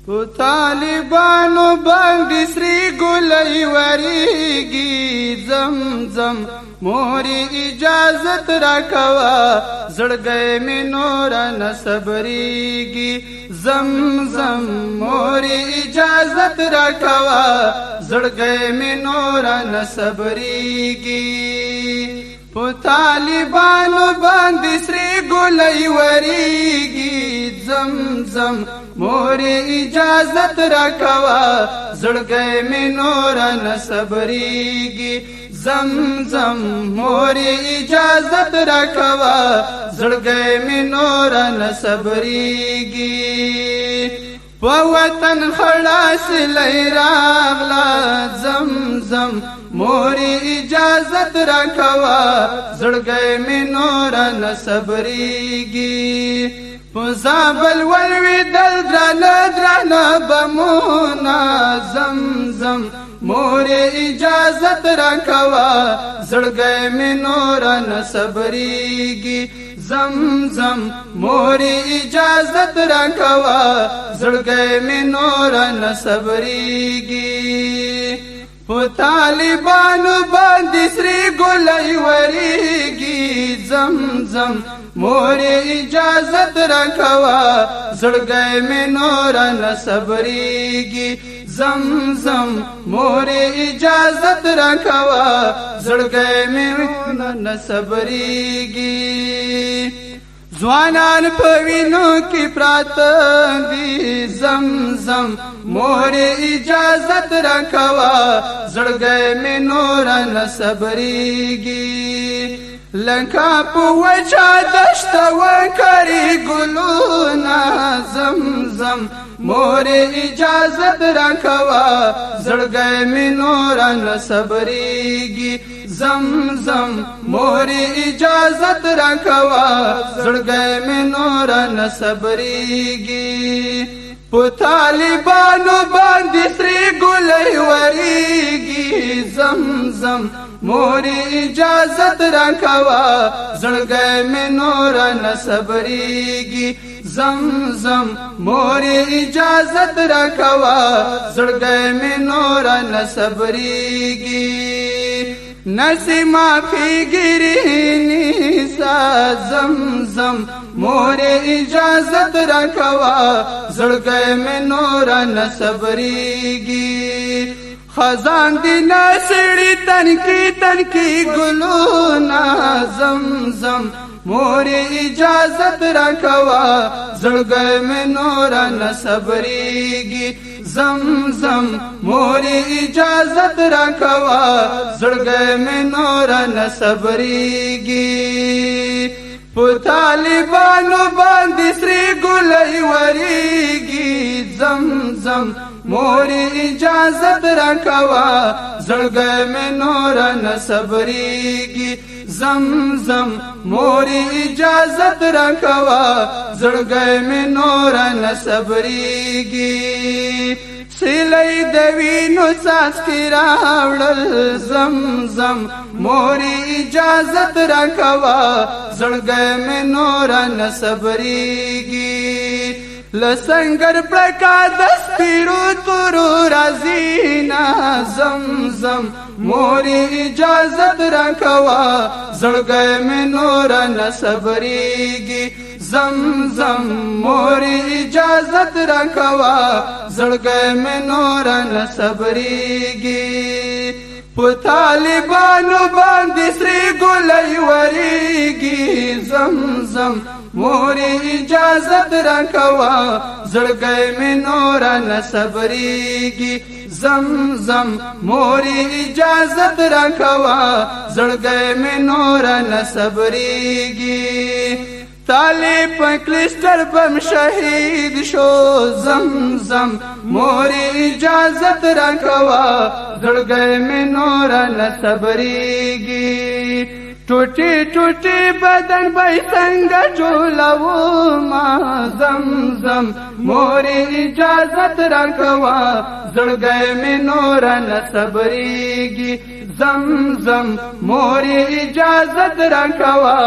په طالبانو باندې سری ګلۍ وریږي زمزم مورې اجازت راکوه زړګی مې نور نه صبرېږي زمزم مورې اجازت راکوه زړګی مې نور نه صبرېږي په طالبانو باندې سری ګلۍ وریږي زمزم مورې اجازت راکوه زړګی مې نور نه صبرېږي زمزم مورې اجازت راکوه زړګی مې نور نه صبرېږي په وطن خړه سلی راغله زمزم مورې اجازت راکوه زړګی مې نور نه صبرېږي په زابل ولوېدل درانه درانه بمونه زمزم مورې اجازت راکوه زړګی مې نور نه صبرېږي زمزم مورې اجازت راکوه زړګی مې نور نه صبرېږي په طالبانو باندې سری ګلۍ وریږي زمزم مورې اجازت راکوه زړګی مې نور نه صبرېږي زمزم مورې اجازت راکوه زړګی مې نه صبرېږي ځوانان په وینو کې پراته دي زمزم مورې اجازت راکوه زړګی مې نور نه صبرېږي لکه په وچه دښته وکري ګلونه زمزم مورې اجازت راکوه زړګی مې نور نه صبرېږي زمزم مورې اجازت راکوه زړګی مې نور نه صبرېږي په طالبانو باندې سری ګلۍ وریږي زمزم مورې اجازت راکوه زړګی مې نور نه صبرېږي زمزم مورې اجازت راکوه زړګی مې نور نه صبرېږي نسیما فکرینی سا زمزم مورې اجازت راکوه زړګی مې نور نه صبرېږي خزان دی نسړي تنکی تنکی ګلونه زمزم مورې اجازت راکوه زړګی مې نور نه صبرېږي زمزم مورې اجازت راکوه زړګی مې نور نه صبرېږي په طالبانو باندې سری ګلۍ وریږي زمزم مورې اجازت راکوه زړګی مې نور نه صبرېږي زمزم مورې اجازت راکوه زړګی مې نور نه صبرېږي سیلۍ د وینو څاڅکي راوړل زمزم مورې اجازت راکوه زړګی مې نور نه صبرېږي لسنگر پړکا د سپیرو تورو رازینا زمزم مورې اجازت راکوه زړګی مې نور نه صبرېږي زمزم مورې اجازت راکوه زړګی مې نور نه صبرېږي په طالبانو باندې سری ګلۍ وریږي زمزم مورې اجازت راکوه زړګی مې نور نه صبرېږي زمزم مورې اجازت راکوه زړګی مې نور نه صبرېږي طالب په کلسټر بم شهید شو زمزم مورې اجازت راکوه زړګی مې نور نه صبرېږي ټوټې ټوټې بدن به څنګه جوړومه زمزم مورې اجازت راکوه زړګی مې نور نه صبرېږي زمزم مورې اجازت راکوه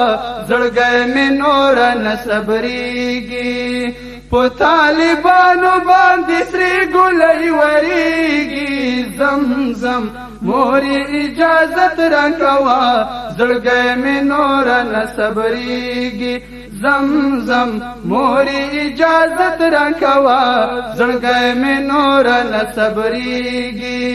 زړګی مې نور نه صبرېږي په طالبانو باندې سری ګلای وریږي زمزم مور اجازت راکوا زړګی مې نور نه صبرېږي زمزم مور اجازت راکوا زړګی مې نور نه صبرېږي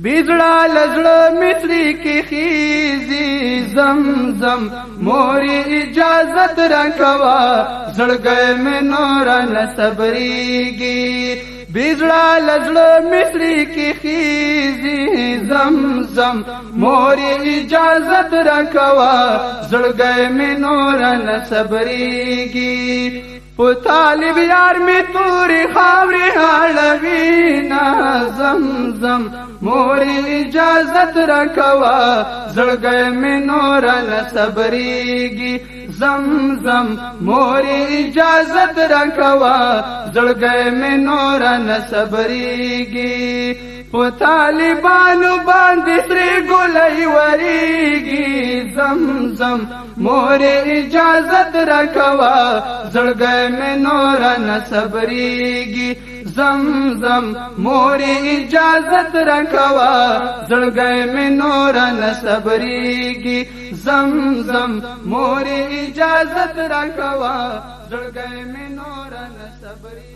بیزړه لزړه مصری کې خیزي زمزم مور اجازت راکوا زړګی مې نور نه صبرېږي بیزړه لزړه مصری کې خیزي زمزم مور اجازت راکوا زړګی مې نور نه صبرېږي په طالب یار می تورې خاورې اړوي نه زمزم مور اجازت راکوا زړګی مې نور نه صبرېږي زمزم مور اجازت راکوا زړګی مې نور نه صبرېږي په طالبانو باندې سری ګلای وریږي زمزم مور اجازت راکوا زړګی مې نور نه صبرېږي زمزم مور اجازت راکوا زړګی مې نور نه صبرېږي زمزم مور اجازت راکوا زړګی مې نور نه صبرېږي